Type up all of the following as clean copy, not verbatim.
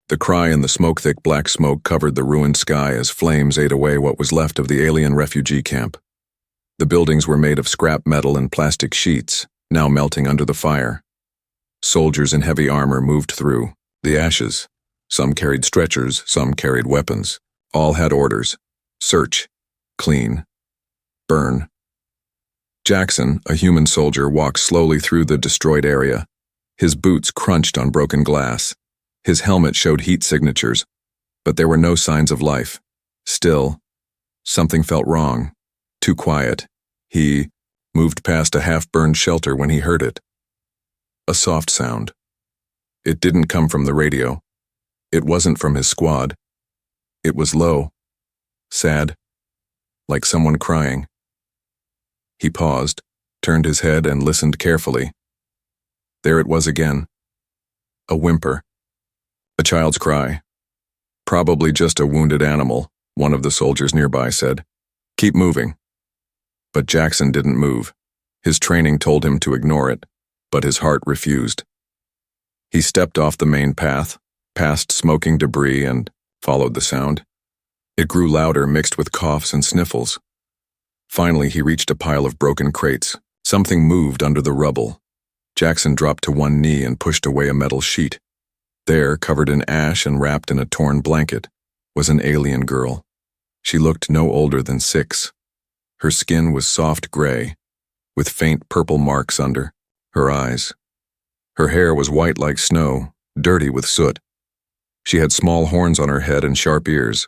The cry and the smoke-thick black smoke covered the ruined sky as flames ate away what was left of the alien refugee camp. The buildings were made of scrap metal and plastic sheets, now melting under the fire. Soldiers in heavy armor moved through the ashes. Some carried stretchers, some carried weapons. All had orders: search, clean, burn. Jackson, a human soldier, walked slowly through the destroyed area. His boots crunched on broken glass. His helmet showed heat signatures, but there were no signs of life. Still, something felt wrong. Too quiet. He moved past a half-burned shelter when he heard it. A soft sound. It didn't come from the radio. It wasn't from his squad. It was low, sad, like someone crying. He paused, turned his head, and listened carefully. There it was again. A whimper. A child's cry. Probably just a wounded animal, one of the soldiers nearby said. Keep moving. But Jackson didn't move. His training told him to ignore it, but his heart refused. He stepped off the main path, past smoking debris, and followed the sound. It grew louder, mixed with coughs and sniffles. Finally, he reached a pile of broken crates. Something moved under the rubble. Jackson dropped to one knee and pushed away a metal sheet. There, covered in ash and wrapped in a torn blanket, was an alien girl. She looked no older than 6. Her skin was soft gray, with faint purple marks under her eyes. Her hair was white like snow, dirty with soot. She had small horns on her head and sharp ears.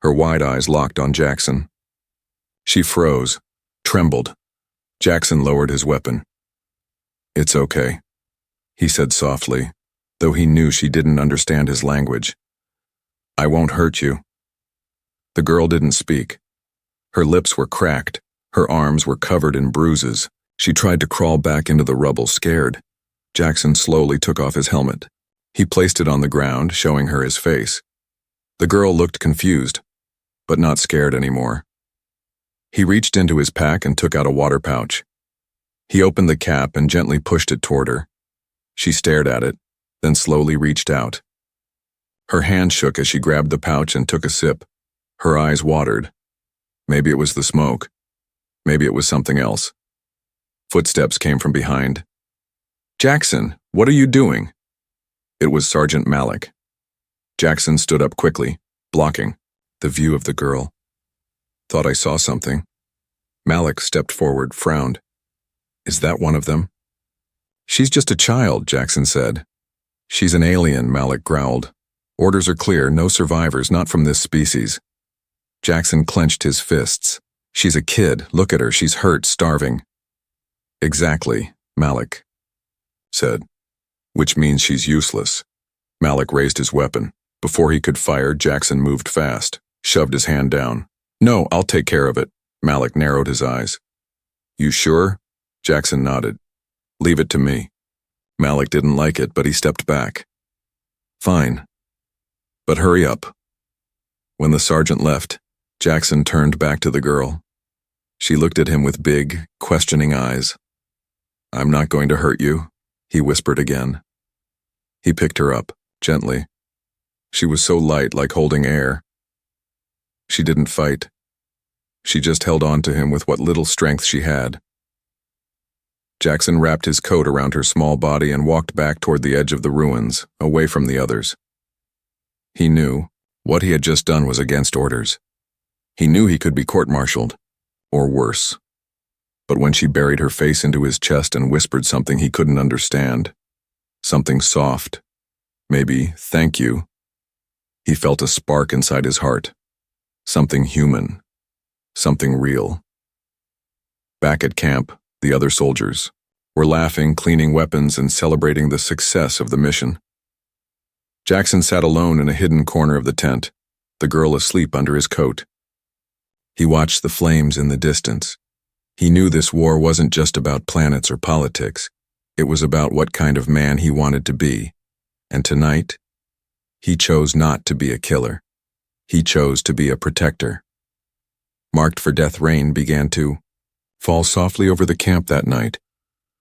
Her wide eyes locked on Jackson. She froze, trembled. Jackson lowered his weapon. It's okay, he said softly, though he knew she didn't understand his language. I won't hurt you. The girl didn't speak. Her lips were cracked. Her arms were covered in bruises. She tried to crawl back into the rubble, scared. Jackson slowly took off his helmet. He placed it on the ground, showing her his face. The girl looked confused, but not scared anymore. He reached into his pack and took out a water pouch. He opened the cap and gently pushed it toward her. She stared at it, then slowly reached out. Her hand shook as she grabbed the pouch and took a sip. Her eyes watered. Maybe it was the smoke. Maybe it was something else. Footsteps came from behind. Jackson, what are you doing? It was Sergeant Malik. Jackson stood up quickly, blocking the view of the girl. Thought I saw something. Malik stepped forward, frowned. Is that one of them? She's just a child, Jackson said. She's an alien, Malik growled. Orders are clear, no survivors, not from this species. Jackson clenched his fists. She's a kid, look at her, she's hurt, starving. Exactly, Malik said. Which means she's useless. Malik raised his weapon. Before he could fire, Jackson moved fast, shoved his hand down. No, I'll take care of it. Malik narrowed his eyes. You sure? Jackson nodded. Leave it to me. Malik didn't like it, but he stepped back. Fine. But hurry up. When the sergeant left, Jackson turned back to the girl. She looked at him with big, questioning eyes. I'm not going to hurt you, he whispered again. He picked her up, gently. She was so light, like holding air. She didn't fight. She just held on to him with what little strength she had. Jackson wrapped his coat around her small body and walked back toward the edge of the ruins, away from the others. He knew what he had just done was against orders. He knew he could be court-martialed, or worse. But when she buried her face into his chest and whispered something he couldn't understand, something soft, maybe thank you, he felt a spark inside his heart. Something human, something real. Back at camp, the other soldiers were laughing, cleaning weapons, and celebrating the success of the mission. Jackson sat alone in a hidden corner of the tent, the girl asleep under his coat. He watched the flames in the distance. He knew this war wasn't just about planets or politics. It was about what kind of man he wanted to be. And tonight, he chose not to be a killer. He chose to be a protector. Marked for death rain began to fall softly over the camp that night,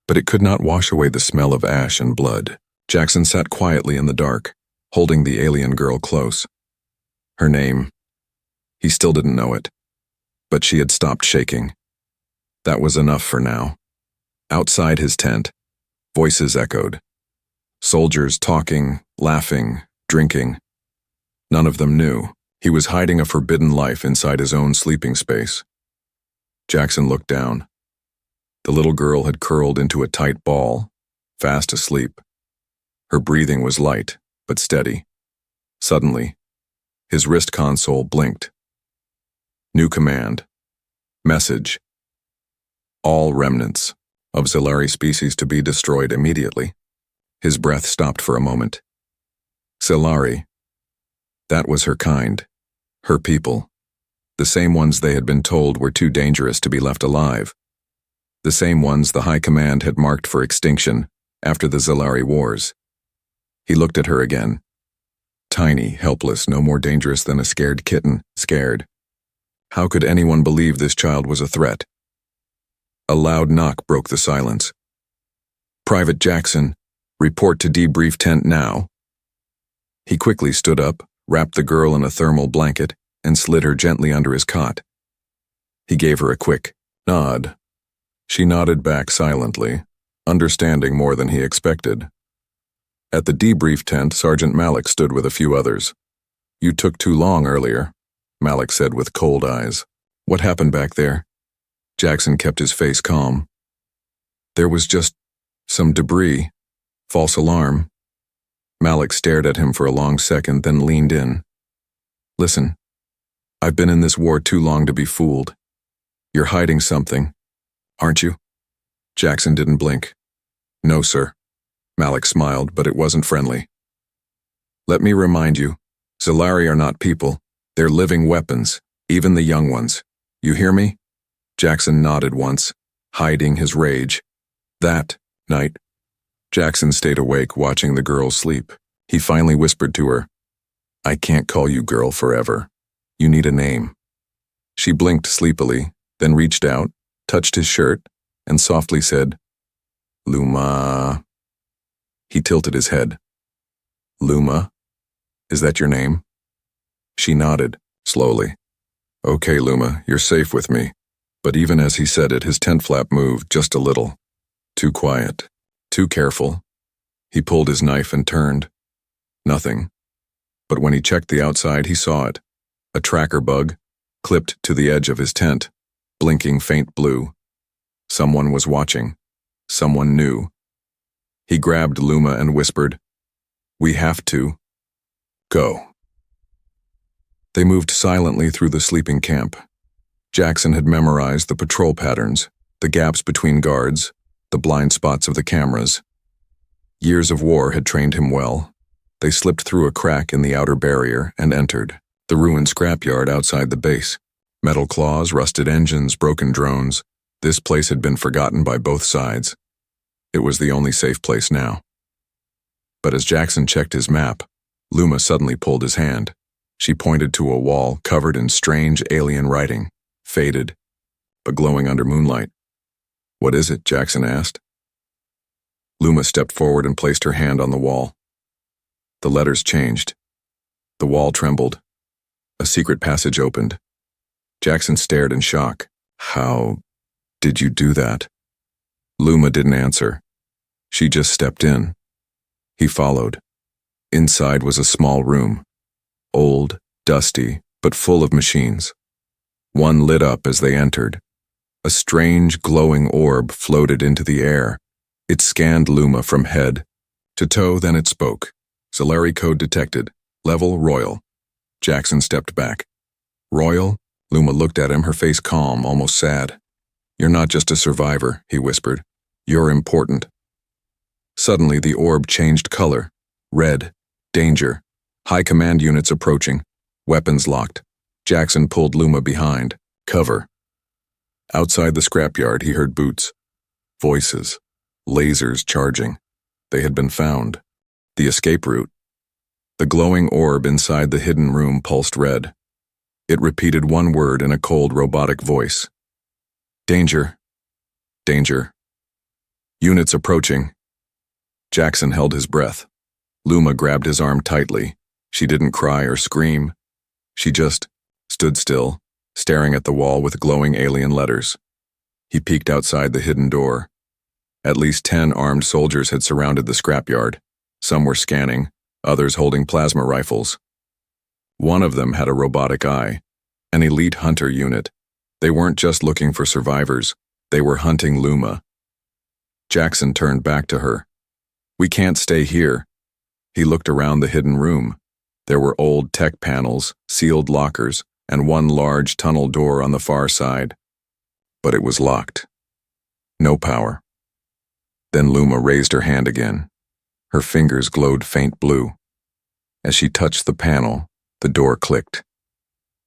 but it could not wash away the smell of ash and blood. Jackson sat quietly in the dark, holding the alien girl close. Her name, he still didn't know it, but she had stopped shaking. That was enough for now. Outside his tent, voices echoed. Soldiers talking, laughing, drinking. None of them knew. He was hiding a forbidden life inside his own sleeping space. Jackson looked down. The little girl had curled into a tight ball, fast asleep. Her breathing was light, but steady. Suddenly, his wrist console blinked. New command. Message. All remnants of Zilari species to be destroyed immediately. His breath stopped for a moment. Zilari. That was her kind. Her people. The same ones they had been told were too dangerous to be left alive. The same ones the High Command had marked for extinction after the Zilari Wars. He looked at her again. Tiny, helpless, no more dangerous than a scared kitten, scared. How could anyone believe this child was a threat? A loud knock broke the silence. Private Jackson, report to debrief tent now. He quickly stood up, wrapped the girl in a thermal blanket, and slid her gently under his cot. He gave her a quick nod. She nodded back silently, understanding more than he expected. At the debrief tent, Sergeant Malik stood with a few others. You took too long earlier, Malik said with cold eyes. What happened back there? Jackson kept his face calm. There was just some debris. False alarm. Malik stared at him for a long second, then leaned in. Listen, I've been in this war too long to be fooled. You're hiding something, aren't you? Jackson didn't blink. No, sir. Malik smiled, but it wasn't friendly. Let me remind you, Zilari are not people. They're living weapons, even the young ones. You hear me? Jackson nodded once, hiding his rage. That night, Jackson stayed awake watching the girl sleep. He finally whispered to her, I can't call you girl forever. You need a name. She blinked sleepily, then reached out, touched his shirt, and softly said, Luma. He tilted his head. Luma? Is that your name? She nodded, slowly. Okay, Luma, you're safe with me. But even as he said it, his tent flap moved just a little. Too quiet. Too careful. He pulled his knife and turned. Nothing. But when he checked the outside, he saw it. A tracker bug, clipped to the edge of his tent, blinking faint blue. Someone was watching. Someone knew. He grabbed Luma and whispered, We have to go. They moved silently through the sleeping camp. Jackson had memorized the patrol patterns, the gaps between guards, the blind spots of the cameras. Years of war had trained him well. They slipped through a crack in the outer barrier and entered the ruined scrapyard outside the base. Metal claws, rusted engines, broken drones. This place had been forgotten by both sides. It was the only safe place now. But as Jackson checked his map, Luma suddenly pulled his hand. She pointed to a wall covered in strange alien writing, faded, but glowing under moonlight. What is it? Jackson asked. Luma stepped forward and placed her hand on the wall. The letters changed. The wall trembled. A secret passage opened. Jackson stared in shock. How did you do that? Luma didn't answer. She just stepped in. He followed. Inside was a small room. Old, dusty, but full of machines. One lit up as they entered. A strange, glowing orb floated into the air. It scanned Luma from head to toe, then it spoke. Zilari code detected. Level Royal. Jackson stepped back. Royal? Luma looked at him, her face calm, almost sad. You're not just a survivor, he whispered. You're important. Suddenly, the orb changed color. Red. Danger. High command units approaching. Weapons locked. Jackson pulled Luma behind. Cover. Outside the scrapyard, he heard boots. Voices. Lasers charging. They had been found. The escape route. The glowing orb inside the hidden room pulsed red. It repeated one word in a cold, robotic voice. Danger. Danger. Units approaching. Jackson held his breath. Luma grabbed his arm tightly. She didn't cry or scream. She just stood still, staring at the wall with glowing alien letters. He peeked outside the hidden door. At least 10 armed soldiers had surrounded the scrapyard. Some were scanning, others holding plasma rifles. One of them had a robotic eye, an elite hunter unit. They weren't just looking for survivors, they were hunting Luma. Jackson turned back to her. "We can't stay here." He looked around the hidden room. There were old tech panels, sealed lockers, and one large tunnel door on the far side. But it was locked. No power. Then Luma raised her hand again. Her fingers glowed faint blue. As she touched the panel, the door clicked.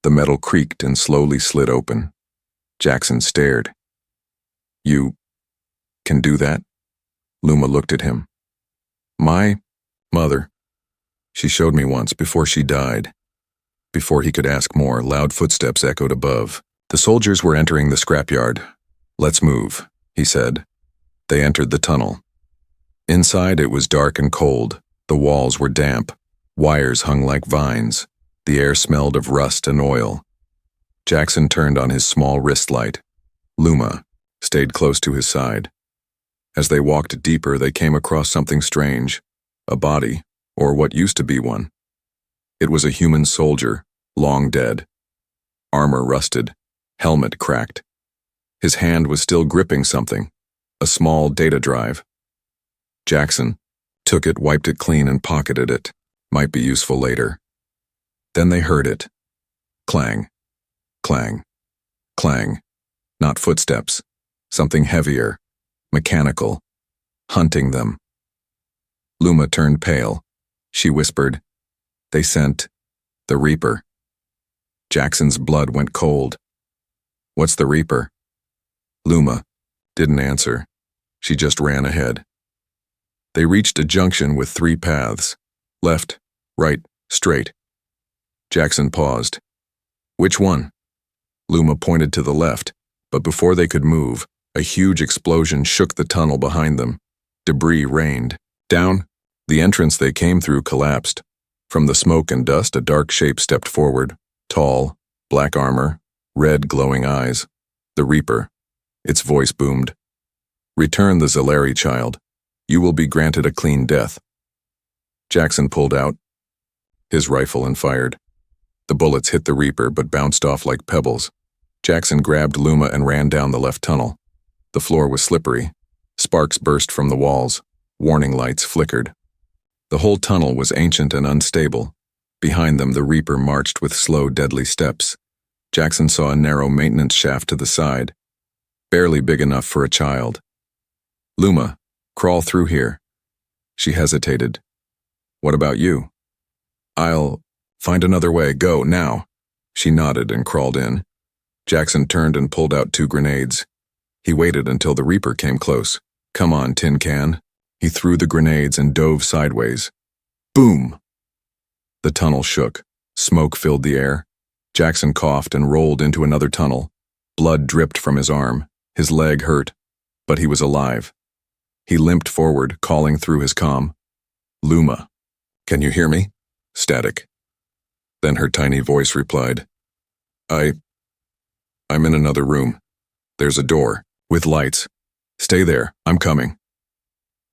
The metal creaked and slowly slid open. Jackson stared. "You can do that?" Luma looked at him. "My mother. She showed me once before she died." Before he could ask more, loud footsteps echoed above. The soldiers were entering the scrapyard. "Let's move," he said. They entered the tunnel. Inside it was dark and cold. The walls were damp. Wires hung like vines. The air smelled of rust and oil. Jackson turned on his small wrist light. Luma stayed close to his side. As they walked deeper, they came across something strange. A body, or what used to be one. It was a human soldier, long dead. Armor rusted, helmet cracked. His hand was still gripping something, a small data drive. Jackson took it, wiped it clean, and pocketed it. Might be useful later. Then they heard it. Clang, clang, clang. Not footsteps, something heavier, mechanical, hunting them. Luma turned pale. She whispered, "They sent the Reaper." Jackson's blood went cold. "What's the Reaper?" Luma didn't answer. She just ran ahead. They reached a junction with 3 paths. Left, right, straight. Jackson paused. "Which one?" Luma pointed to the left, but before they could move, a huge explosion shook the tunnel behind them. Debris rained down. The entrance they came through collapsed. From the smoke and dust, a dark shape stepped forward. Tall, black armor, red glowing eyes. The Reaper. Its voice boomed. "Return the Zalari child. You will be granted a clean death." Jackson pulled out his rifle and fired. The bullets hit the Reaper but bounced off like pebbles. Jackson grabbed Luma and ran down the left tunnel. The floor was slippery. Sparks burst from the walls. Warning lights flickered. The whole tunnel was ancient and unstable. Behind them, the Reaper marched with slow, deadly steps. Jackson saw a narrow maintenance shaft to the side, barely big enough for a child. "Luma, crawl through here." She hesitated. "What about you?" "I'll find another way. Go, now." She nodded and crawled in. Jackson turned and pulled out 2 grenades. He waited until the Reaper came close. "Come on, tin can." He threw the grenades and dove sideways. Boom! The tunnel shook. Smoke filled the air. Jackson coughed and rolled into another tunnel. Blood dripped from his arm. His leg hurt, but he was alive. He limped forward, calling through his comm. "Luma, can you hear me?" Static. Then her tiny voice replied, I'm in another room. There's a door, with lights. Stay there, I'm coming."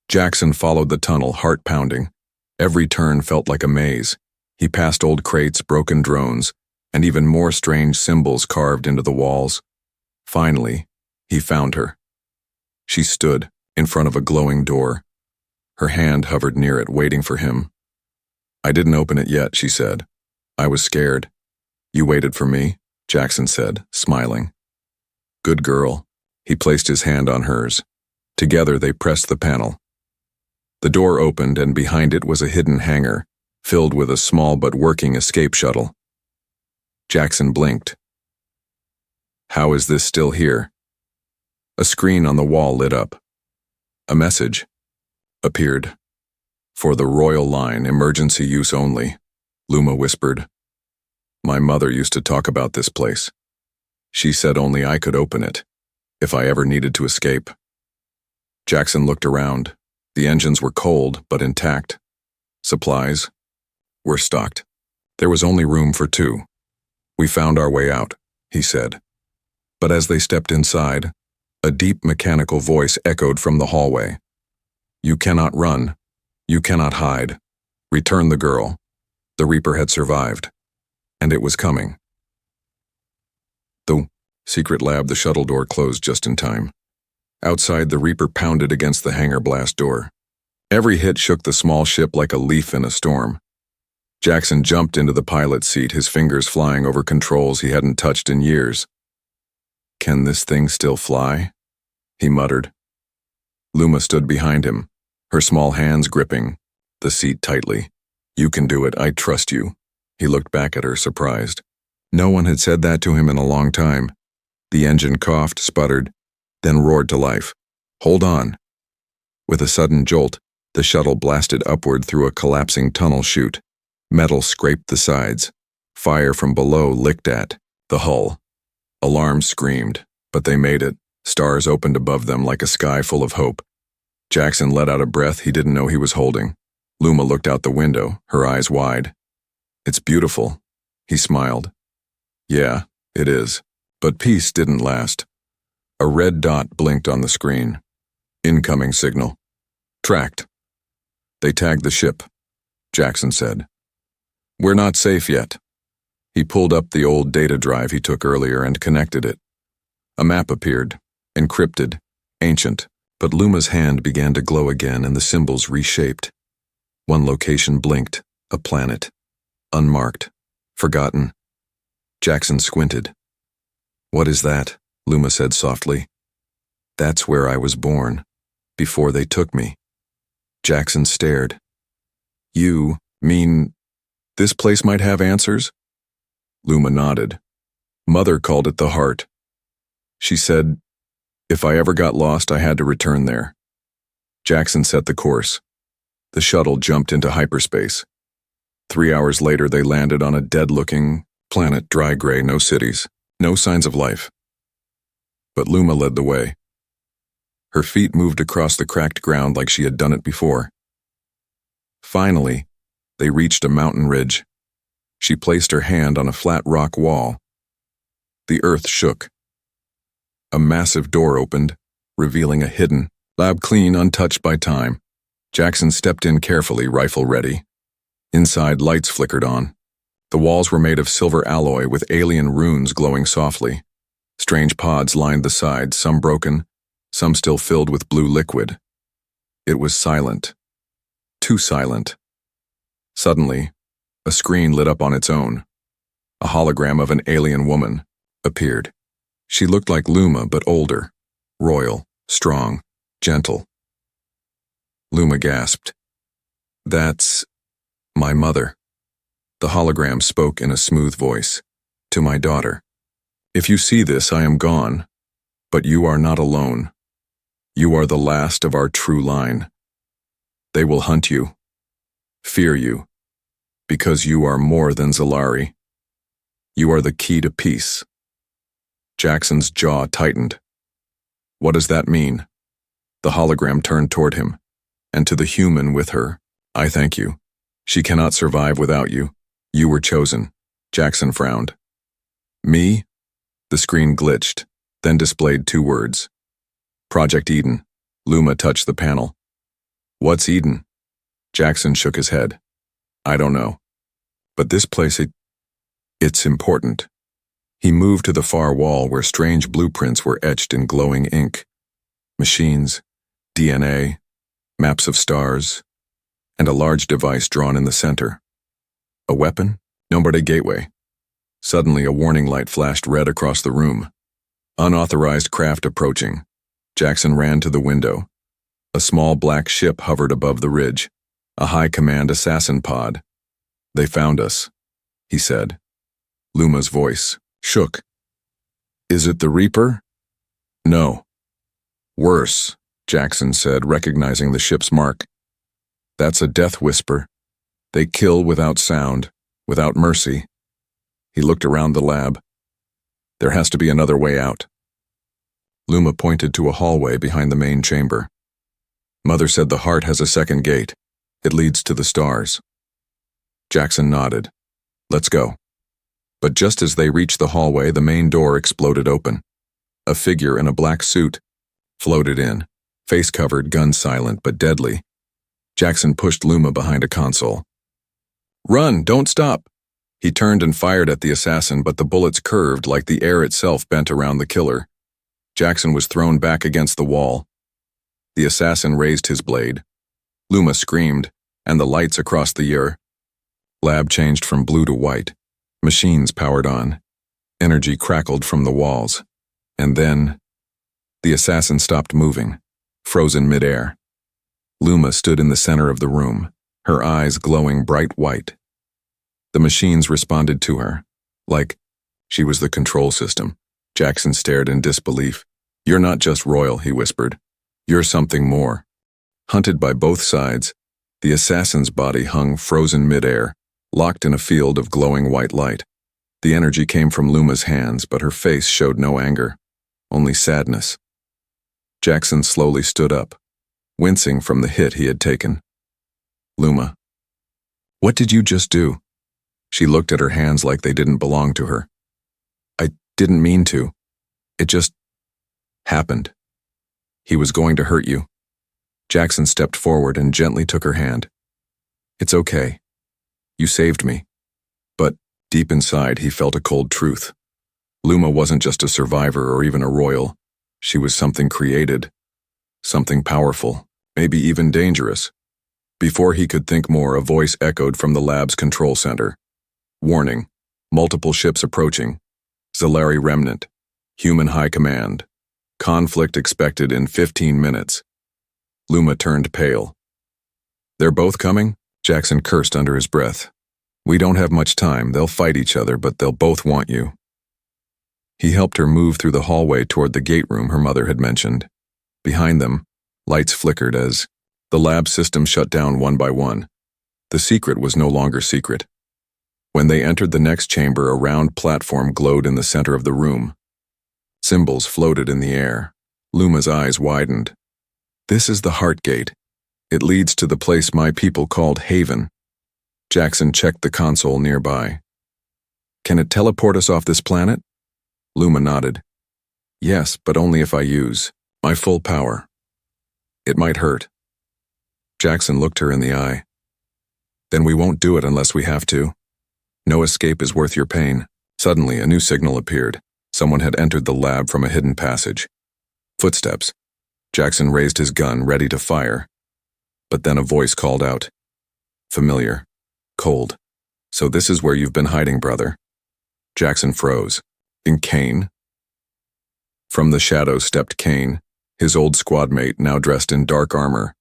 Jackson followed the tunnel, heart pounding. Every turn felt like a maze. He passed old crates, broken drones, and even more strange symbols carved into the walls. Finally, he found her. She stood in front of a glowing door. Her hand hovered near it, waiting for him. "I didn't open it yet," she said. "I was scared." "You waited for me," Jackson said, smiling. "Good girl." He placed his hand on hers. Together they pressed the panel. The door opened, and behind it was a hidden hangar, filled with a small but working escape shuttle. Jackson blinked. How is this still here? A screen on the wall lit up. A message appeared. "For the Royal Line, emergency use only," Luma whispered. "My mother used to talk about this place. She said only I could open it, if I ever needed to escape." Jackson looked around. The engines were cold, but intact. Supplies? We're stocked. There was only room for 2. We found our way out, he said. But as they stepped inside, a deep mechanical voice echoed from the hallway. You cannot run. You cannot hide. Return the girl. The Reaper had survived. And it was coming. The secret lab, the shuttle door closed just in time. Outside, the Reaper pounded against the hangar blast door. Every hit shook the small ship like a leaf in a storm. Jackson jumped into the pilot's seat, his fingers flying over controls he hadn't touched in years. Can this thing still fly? He muttered. Luma stood behind him, her small hands gripping the seat tightly. You can do it, I trust you. He looked back at her, surprised. No one had said that to him in a long time. The engine coughed, sputtered, then roared to life. Hold on. With a sudden jolt, the shuttle blasted upward through a collapsing tunnel chute. Metal scraped the sides. Fire from below licked at the hull. Alarms screamed, but they made it. Stars opened above them like a sky full of hope. Jackson let out a breath he didn't know he was holding. Luma looked out the window, her eyes wide. It's beautiful, he smiled. Yeah, it is. But peace didn't last. A red dot blinked on the screen. Incoming signal. Tracked. They tagged the ship, Jackson said. We're not safe yet. He pulled up the old data drive he took earlier and connected it. A map appeared, encrypted, ancient, but Luma's hand began to glow again and the symbols reshaped. One location blinked, a planet. Unmarked. Forgotten. Jackson squinted. What is that? Luma said softly. That's where I was born, before they took me. Jackson stared. You mean this place might have answers? Luma nodded. Mother called it the heart. She said, if I ever got lost, I had to return there. Jackson set the course. The shuttle jumped into hyperspace. 3 hours later, they landed on a dead-looking planet, dry gray, no cities, no signs of life. But Luma led the way. Her feet moved across the cracked ground like she had done it before. Finally, they reached a mountain ridge. She placed her hand on a flat rock wall. The earth shook. A massive door opened, revealing a hidden lab, clean, untouched by time. Jackson stepped in carefully, rifle ready. Inside, lights flickered on. The walls were made of silver alloy with alien runes glowing softly. Strange pods lined the sides, some broken, some still filled with blue liquid. It was silent. Too silent. Suddenly, a screen lit up on its own. A hologram of an alien woman appeared. She looked like Luma, but older, royal, strong, gentle. Luma gasped. That's my mother. The hologram spoke in a smooth voice. To my daughter. If you see this, I am gone. But you are not alone. You are the last of our true line. They will hunt you. Fear you. Because you are more than Zalari. You are the key to peace. Jackson's jaw tightened. What does that mean? The hologram turned toward him. And to the human with her, I thank you. She cannot survive without you. You were chosen. Jackson frowned. Me? The screen glitched, then displayed 2 words. Project Eden. Luma touched the panel. What's Eden? Jackson shook his head. I don't know. But this place, it's important. He moved to the far wall where strange blueprints were etched in glowing ink. Machines, DNA, maps of stars, and a large device drawn in the center. A weapon? Nombre gateway. Suddenly, a warning light flashed red across the room. Unauthorized craft approaching. Jackson ran to the window. A small black ship hovered above the ridge. A high-command assassin pod. They found us, he said. Luma's voice shook. Is it the Reaper? No. Worse, Jackson said, recognizing the ship's mark. That's a death whisper. They kill without sound, without mercy. He looked around the lab. There has to be another way out. Luma pointed to a hallway behind the main chamber. Mother said the heart has a second gate. It leads to the stars. Jackson nodded. Let's go. But just as they reached the hallway, the main door exploded open. A figure in a black suit floated in, face covered, gun silent but deadly. Jackson pushed Luma behind a console. Run, don't stop! He turned and fired at the assassin, but the bullets curved like the air itself bent around the killer. Jackson was thrown back against the wall. The assassin raised his blade. Luma screamed, and the lights across the lab changed from blue to white. Machines powered on. Energy crackled from the walls. And then, the assassin stopped moving, frozen midair. Luma stood in the center of the room, her eyes glowing bright white. The machines responded to her, like she was the control system. Jackson stared in disbelief. You're not just royal, he whispered. You're something more. Hunted by both sides, the assassin's body hung frozen midair, locked in a field of glowing white light. The energy came from Luma's hands, but her face showed no anger, only sadness. Jackson slowly stood up, wincing from the hit he had taken. Luma. What did you just do? She looked at her hands like they didn't belong to her. I didn't mean to. It just happened. He was going to hurt you. Jackson stepped forward and gently took her hand. It's okay. You saved me. But deep inside, he felt a cold truth. Luma wasn't just a survivor or even a royal. She was something created, something powerful, maybe even dangerous. Before he could think more, a voice echoed from the lab's control center. Warning, multiple ships approaching. Zalari remnant. Human high command. Conflict expected in 15 minutes. Luma turned pale. They're both coming? Jackson cursed under his breath. We don't have much time. They'll fight each other, but they'll both want you. He helped her move through the hallway toward the gate room her mother had mentioned. Behind them, lights flickered as the lab system shut down one by one. The secret was no longer secret. When they entered the next chamber, a round platform glowed in the center of the room. Symbols floated in the air. Luma's eyes widened. This is the Heart Gate. It leads to the place my people called Haven. Jackson checked the console nearby. Can it teleport us off this planet? Luma nodded. Yes, but only if I use my full power. It might hurt. Jackson looked her in the eye. Then we won't do it unless we have to. No escape is worth your pain. Suddenly, a new signal appeared. Someone had entered the lab from a hidden passage. Footsteps. Jackson raised his gun, ready to fire. But then a voice called out. Familiar. Cold. So this is where you've been hiding, brother. Jackson froze. In Kane? From the shadows stepped Kane, his old squad mate now dressed in dark armor.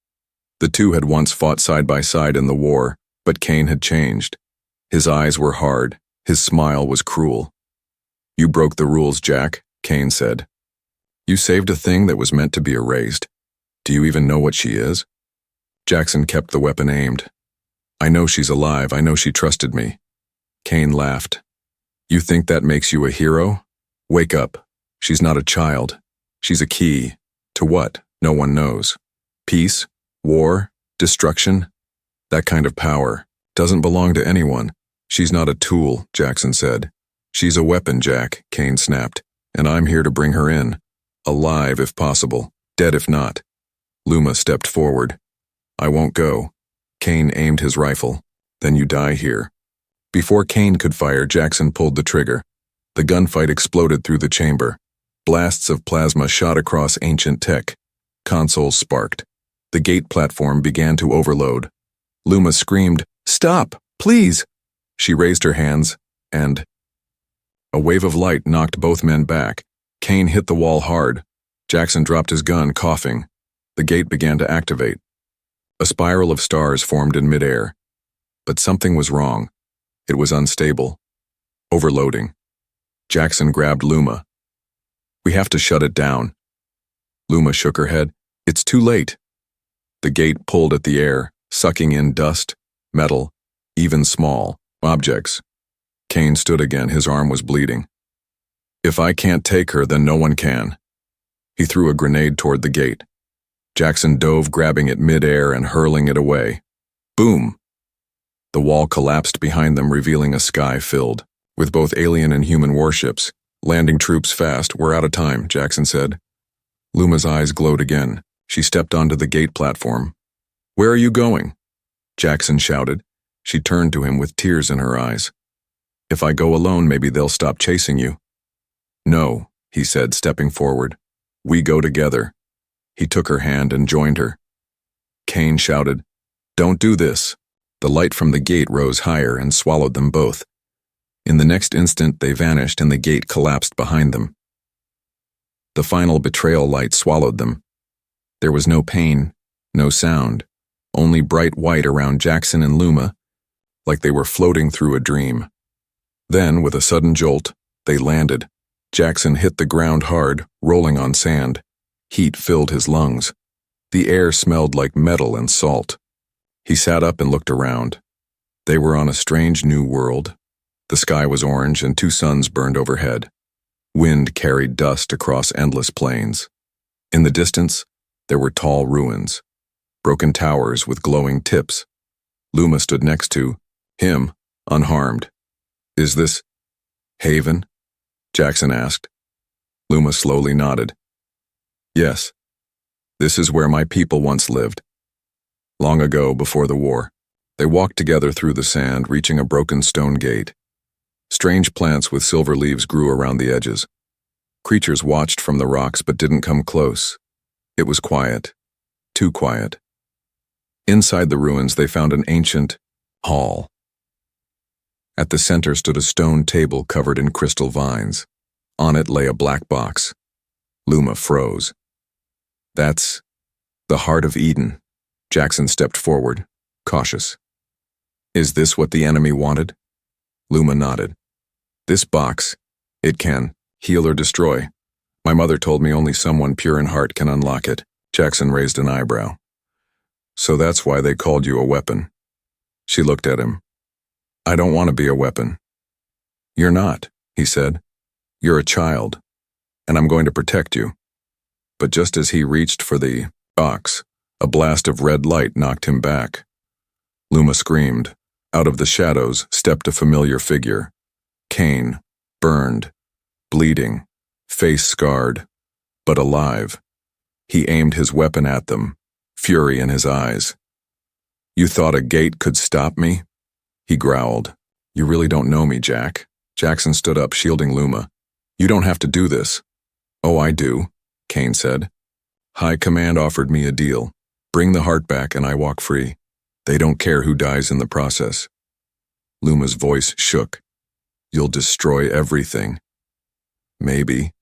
The two had once fought side by side in the war, but Kane had changed. His eyes were hard, his smile was cruel. You broke the rules, Jack, Kane said. You saved a thing that was meant to be erased. Do you even know what she is? Jackson kept the weapon aimed. I know she's alive, I know she trusted me. Kane laughed. You think that makes you a hero? Wake up. She's not a child. She's a key. To what? No one knows. Peace? War? Destruction? That kind of power doesn't belong to anyone. She's not a tool, Jackson said. She's a weapon, Jack, Kane snapped, and I'm here to bring her in. Alive if possible, dead if not. Luma stepped forward. I won't go. Kane aimed his rifle. Then you die here. Before Kane could fire, Jackson pulled the trigger. The gunfight exploded through the chamber. Blasts of plasma shot across ancient tech. Consoles sparked. The gate platform began to overload. Luma screamed, Stop, please! She raised her hands, and a wave of light knocked both men back. Kane hit the wall hard. Jackson dropped his gun, coughing. The gate began to activate. A spiral of stars formed in midair. But something was wrong. It was unstable. Overloading. Jackson grabbed Luma. We have to shut it down. Luma shook her head. It's too late. The gate pulled at the air, sucking in dust, metal, even small objects. Kane stood again, his arm was bleeding. If I can't take her, then no one can. He threw a grenade toward the gate. Jackson dove, grabbing it mid-air and hurling it away. Boom! The wall collapsed behind them, revealing a sky filled with both alien and human warships. Landing troops fast. We're out of time, Jackson said. Luma's eyes glowed again. She stepped onto the gate platform. Where are you going? Jackson shouted. She turned to him with tears in her eyes. If I go alone, maybe they'll stop chasing you. No, he said, stepping forward. We go together. He took her hand and joined her. Kane shouted, Don't do this. The light from the gate rose higher and swallowed them both. In the next instant, they vanished and the gate collapsed behind them. The final betrayal light swallowed them. There was no pain, no sound, only bright white around Jackson and Luma, like they were floating through a dream. Then, with a sudden jolt, they landed. Jackson hit the ground hard, rolling on sand. Heat filled his lungs. The air smelled like metal and salt. He sat up and looked around. They were on a strange new world. The sky was orange and 2 suns burned overhead. Wind carried dust across endless plains. In the distance, there were tall ruins, broken towers with glowing tips. Luma stood next to him, unharmed. Is this Haven? Jackson asked. Luma slowly nodded. Yes, this is where my people once lived. Long ago, before the war, they walked together through the sand, reaching a broken stone gate. Strange plants with silver leaves grew around the edges. Creatures watched from the rocks but didn't come close. It was quiet, too quiet. Inside the ruins, they found an ancient hall. At the center stood a stone table covered in crystal vines. On it lay a black box. Luma froze. That's the heart of Eden. Jackson stepped forward, cautious. Is this what the enemy wanted? Luma nodded. This box, it can heal or destroy. My mother told me only someone pure in heart can unlock it. Jackson raised an eyebrow. So that's why they called you a weapon. She looked at him. I don't want to be a weapon. You're not, he said. You're a child, and I'm going to protect you. But just as he reached for the box, a blast of red light knocked him back. Luma screamed. Out of the shadows stepped a familiar figure. Kane, burned, bleeding, face scarred, but alive. He aimed his weapon at them, fury in his eyes. You thought a gate could stop me? He growled. You really don't know me, Jack. Jackson stood up, shielding Luma. You don't have to do this. Oh, I do, Kane said. High Command offered me a deal. Bring the heart back and I walk free. They don't care who dies in the process. Luma's voice shook. You'll destroy everything. Maybe,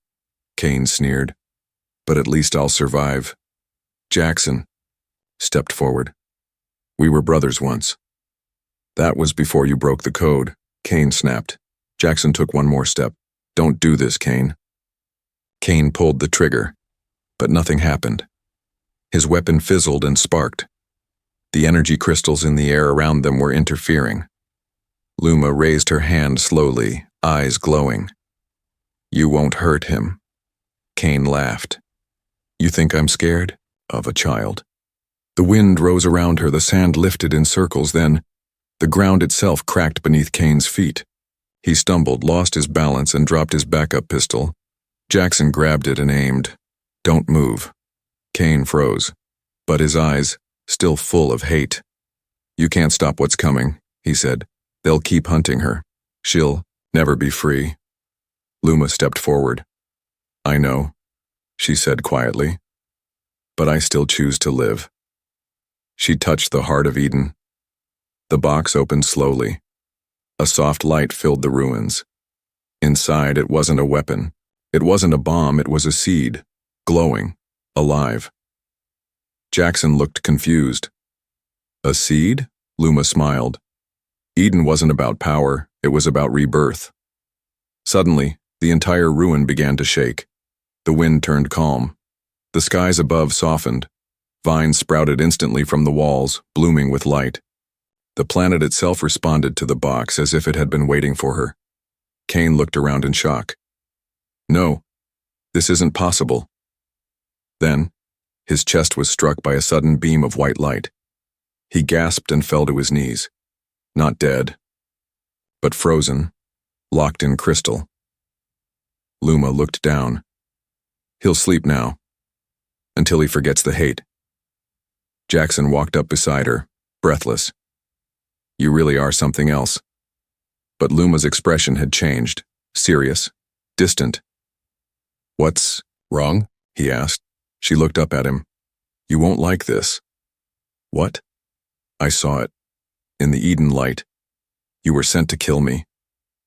Kane sneered. But at least I'll survive. Jackson stepped forward. We were brothers once. That was before you broke the code, Kane snapped. Jackson took one more step. Don't do this, Kane. Kane pulled the trigger, but nothing happened. His weapon fizzled and sparked. The energy crystals in the air around them were interfering. Luma raised her hand slowly, eyes glowing. You won't hurt him. Kane laughed. You think I'm scared? Of a child. The wind rose around her, the sand lifted in circles, then the ground itself cracked beneath Kane's feet. He stumbled, lost his balance, and dropped his backup pistol. Jackson grabbed it and aimed. Don't move. Kane froze, but his eyes still full of hate. You can't stop what's coming, he said. They'll keep hunting her. She'll never be free. Luma stepped forward. I know, she said quietly, but I still choose to live. She touched the heart of Eden. The box opened slowly. A soft light filled the ruins. Inside, it wasn't a weapon. It wasn't a bomb, it was a seed, glowing, alive. Jackson looked confused. A seed? Luma smiled. Eden wasn't about power, it was about rebirth. Suddenly, the entire ruin began to shake. The wind turned calm. The skies above softened. Vines sprouted instantly from the walls, blooming with light. The planet itself responded to the box as if it had been waiting for her. Kane looked around in shock. No, this isn't possible. Then, his chest was struck by a sudden beam of white light. He gasped and fell to his knees. Not dead, but frozen, locked in crystal. Luma looked down. He'll sleep now, until he forgets the hate. Jackson walked up beside her, breathless. You really are something else. But Luma's expression had changed, serious, distant. What's wrong? He asked. She looked up at him. You won't like this. What? I saw it. In the Eden light. You were sent to kill me.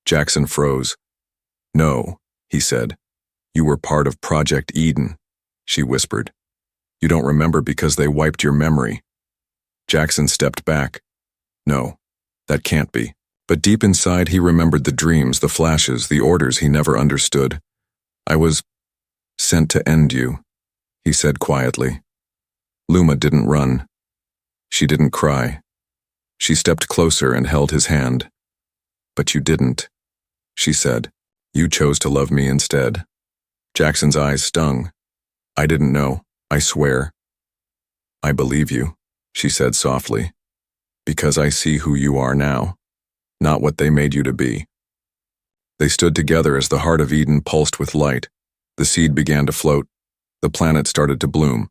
Jackson froze. No, he said. You were part of Project Eden, she whispered. You don't remember because they wiped your memory. Jackson stepped back. No, that can't be. But deep inside he remembered the dreams, the flashes, the orders he never understood. I was sent to end you, he said quietly. Luma didn't run. She didn't cry. She stepped closer and held his hand. But you didn't, she said. You chose to love me instead. Jackson's eyes stung. I didn't know, I swear. I believe you, she said softly, because I see who you are now, not what they made you to be. They stood together as the heart of Eden pulsed with light. The seed began to float. The planet started to bloom.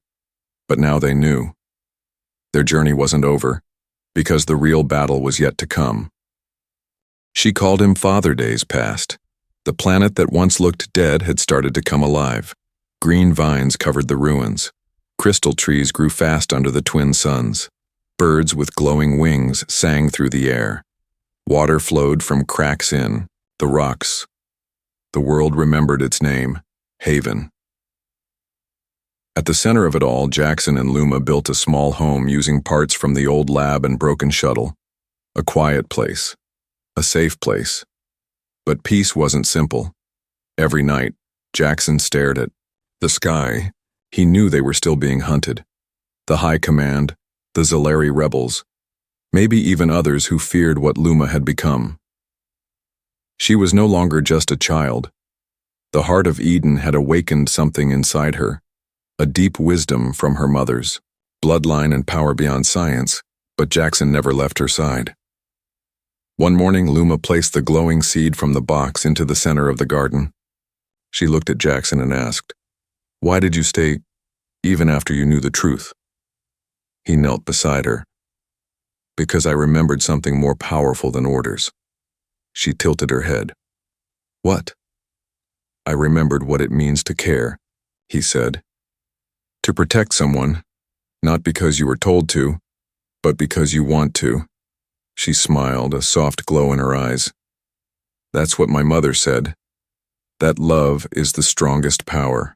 But now they knew. Their journey wasn't over, because the real battle was yet to come. She called him Father Days past. The planet that once looked dead had started to come alive. Green vines covered the ruins. Crystal trees grew fast under the twin suns. Birds with glowing wings sang through the air. Water flowed from cracks in the rocks. The world remembered its name, Haven. At the center of it all, Jackson and Luma built a small home using parts from the old lab and broken shuttle. A quiet place. A safe place. But peace wasn't simple. Every night, Jackson stared at the sky. He knew they were still being hunted. The High Command, the Zalari rebels, maybe even others who feared what Luma had become. She was no longer just a child. The heart of Eden had awakened something inside her, a deep wisdom from her mother's, bloodline and power beyond science, but Jackson never left her side. One morning, Luma placed the glowing seed from the box into the center of the garden. She looked at Jackson and asked, "Why did you stay, even after you knew the truth?" He knelt beside her. "Because I remembered something more powerful than orders." She tilted her head. "What?" "I remembered what it means to care," he said. "To protect someone, not because you were told to, but because you want to." She smiled, a soft glow in her eyes. "That's what my mother said. That love is the strongest power."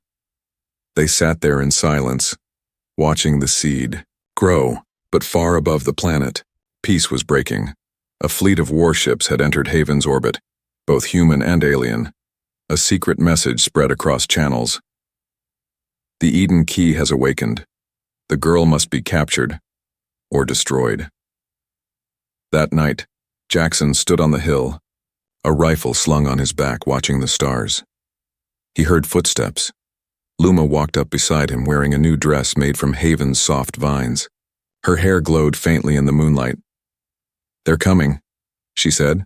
They sat there in silence, watching the seed grow, but far above the planet, peace was breaking. A fleet of warships had entered Haven's orbit, both human and alien. A secret message spread across channels. The Eden Key has awakened. The girl must be captured or destroyed. That night, Jackson stood on the hill, a rifle slung on his back, watching the stars. He heard footsteps. Luma walked up beside him wearing a new dress made from Haven's soft vines. Her hair glowed faintly in the moonlight. "They're coming," she said.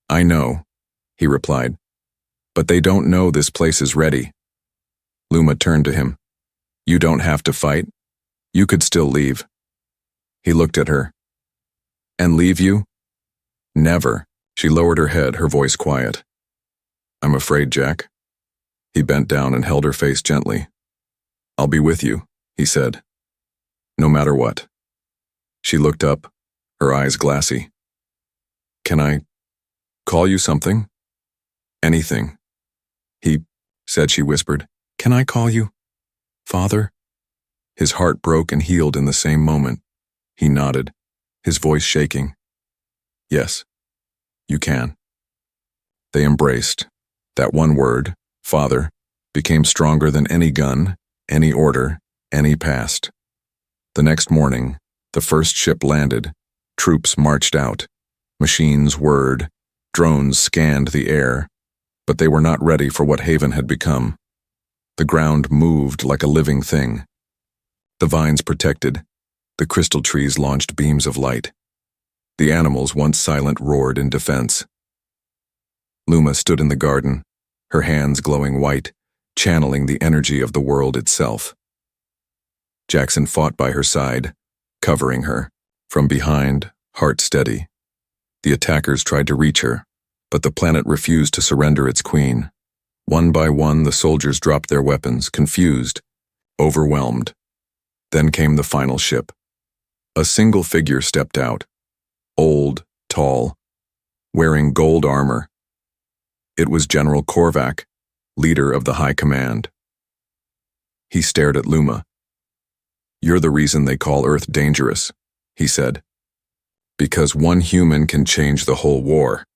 "I know," he replied. "But they don't know this place is ready." Luma turned to him. "You don't have to fight. You could still leave." He looked at her. "And leave you?" "Never." She lowered her head, her voice quiet. "I'm afraid, Jack." He bent down and held her face gently. "I'll be with you," he said. "No matter what." She looked up, her eyes glassy. "Can I call you something?" "Anything." He said, she whispered. "Can I call you Father?" His heart broke and healed in the same moment. He nodded, his voice shaking. "Yes, you can." They embraced. That one word, Father, became stronger than any gun, any order, any past. The next morning, the first ship landed. Troops marched out. Machines whirred. Drones scanned the air. But they were not ready for what Haven had become. The ground moved like a living thing. The vines protected. The crystal trees launched beams of light. The animals, once silent, roared in defense. Luma stood in the garden, her hands glowing white, channeling the energy of the world itself. Jackson fought by her side, covering her. From behind, heart steady. The attackers tried to reach her, but the planet refused to surrender its queen. One by one, the soldiers dropped their weapons, confused, overwhelmed. Then came the final ship. A single figure stepped out, old, tall, wearing gold armor. It was General Korvac, leader of the High Command. He stared at Luma. "You're the reason they call Earth dangerous," he said. "Because one human can change the whole war."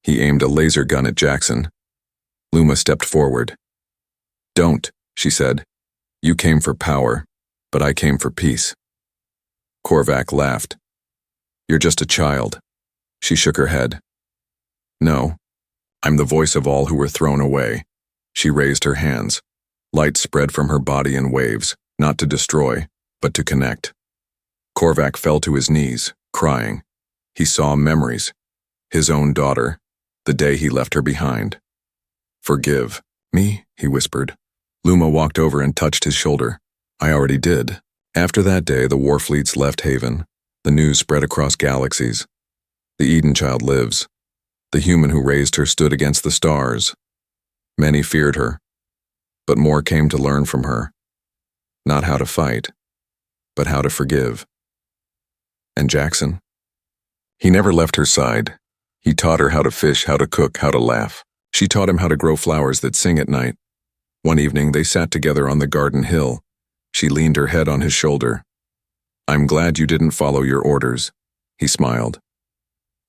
He aimed a laser gun at Jackson. Luma stepped forward. "Don't," she said. "You came for power, but I came for peace." Korvac laughed. "You're just a child." She shook her head. "No, I'm the voice of all who were thrown away." She raised her hands. Light spread from her body in waves, not to destroy, but to connect. Korvac fell to his knees, crying. He saw memories. His own daughter, the day he left her behind. "Forgive me," he whispered. Luma walked over and touched his shoulder. "I already did." After that day, the war fleets left Haven. The news spread across galaxies. The Eden Child lives. The human who raised her stood against the stars. Many feared her, but more came to learn from her. Not how to fight, but how to forgive. And Jackson? He never left her side. He taught her how to fish, how to cook, how to laugh. She taught him how to grow flowers that sing at night. One evening, they sat together on the garden hill. She leaned her head on his shoulder. "I'm glad you didn't follow your orders," he smiled.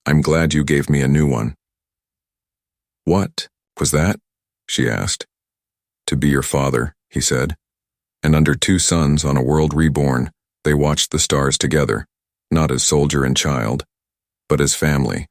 "I'm glad you gave me a new one." "What was that?" she asked. "To be your father," he said. And under two suns on a world reborn, they watched the stars together, not as soldier and child, but as family.